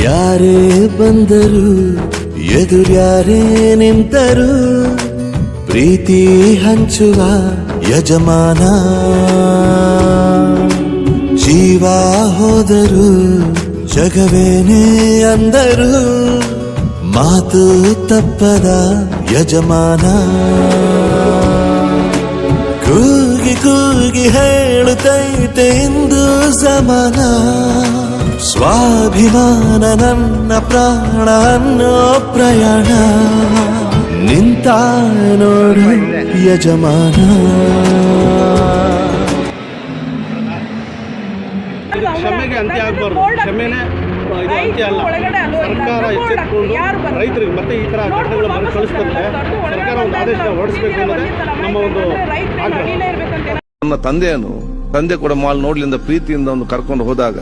ಯಾರೇ ಬಂದರು ಎದುರ್ಯಾರೇ ನಿಂತರು ಪ್ರೀತಿ ಹಂಚುವ ಯಜಮಾನ ಜೀವ ಹೋದರು ಜಗವೇನೇ ಅಂದರು ಮಾತು ತಪ್ಪದ ಯಜಮಾನ ಕೂಗಿ ಕೂಗಿ ಹೇಳುತ್ತೈತೆ ಇಂದು ಸಮಾನ ಸ್ವಾಭಿಮಾನ ನನ್ನ ಪ್ರಾಣ ಅನ್ನೋ ಪ್ರಯಾಣ ನಿಂತ ನೋಡು ಯಜಮಾನ ಕ್ಷಮೆಗೆ ಅಂತ್ಯ ಆಗಬಾರ್ದು. ಕ್ಷಮೆನೇ ಇದು ಅಂತ್ಯ ಅಲ್ಲ. ಸರ್ಕಾರ ಎಚ್ಚೆತ್ತುಕೊಂಡು ರೈತರಿಗೆ ಮತ್ತೆ ಈ ಥರ ಘಟನೆಗಳು ಮರುಕಳಿಸ್ತಂತೆ ಸರ್ಕಾರ ಒಂದು ಆದೇಶ ಹೊರಡಿಸಬೇಕು ಅನ್ನೋದೇ ನಮ್ಮ ಒಂದು ಆಗ್ರಹ. ನನ್ನ ತಂದೆ ಕೂಡ ಮಾಲ್ ನೋಡ್ಲಿಂದ ಪ್ರೀತಿಯಿಂದ ಒಂದು ಕರ್ಕೊಂಡು ಹೋದಾಗ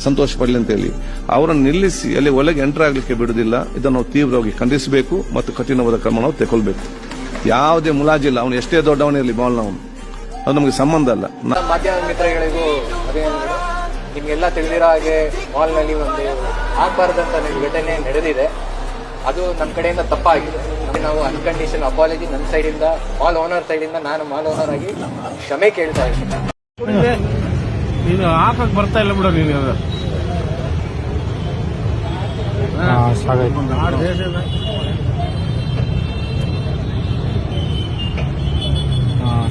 ಸಂತೋಷ ಪಡಲಿ ಅಂತ ಹೇಳಿ ಅವರನ್ನು ನಿಲ್ಲಿಸಿ ಅಲ್ಲಿ ಒಳಗೆ ಎಂಟರ್ ಆಗ್ಲಿಕ್ಕೆ ಬಿಡುವುದಿಲ್ಲ. ಇದನ್ನು ನಾವು ತೀವ್ರವಾಗಿ ಖಂಡಿಸಬೇಕು ಮತ್ತು ಕಠಿಣವಾದ ಕ್ರಮ ನಾವು ತೆಗೊಳ್ಬೇಕು. ಯಾವುದೇ ಮುಲಾಜಿಲ್ಲ, ಅವನು ಎಷ್ಟೇ ದೊಡ್ಡವನಿರಲಿ ಮಾಲ್ನವನು, ಅದು ನಮಗೆ ಸಂಬಂಧ ಅಲ್ಲ. ಮಾಧ್ಯಮ ಮಿತ್ರಗಳಿಗೂ ನಿಮ್ಗೆಲ್ಲ ತಿಳಿದಿರೋ ಹಾಗೆ ಮಾಲ್ನಲ್ಲಿ ಒಂದು ಆಗಬಾರ್ದಂತ ಘಟನೆ ನಡೆದಿದೆ. ಅದು ನಮ್ಮ ಕಡೆಯಿಂದ ತಪ್ಪಾಗಿದೆ. ನಾವು ಅನ್ಕಂಡೀಷನ್ ಅಪಾಲಜಿ ನನ್ನ ಸೈಡಿಂದ, ಮಾಲ್ ಓನರ್ ಸೈಡಿಂದ ನಾನು ಮಾಲ್ ಓನರ್ ಆಗಿ ಕ್ಷಮೆ ಕೇಳ್ತಾ ಇದ್ದೀನಿ. ನೀನು ಹಾಕಕ್ ಬರ್ತಾ ಇಲ್ಲ ಬಿಡು. ನೀನು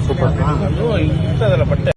ಸೂಪರ್ ಬಟ್ಟೆ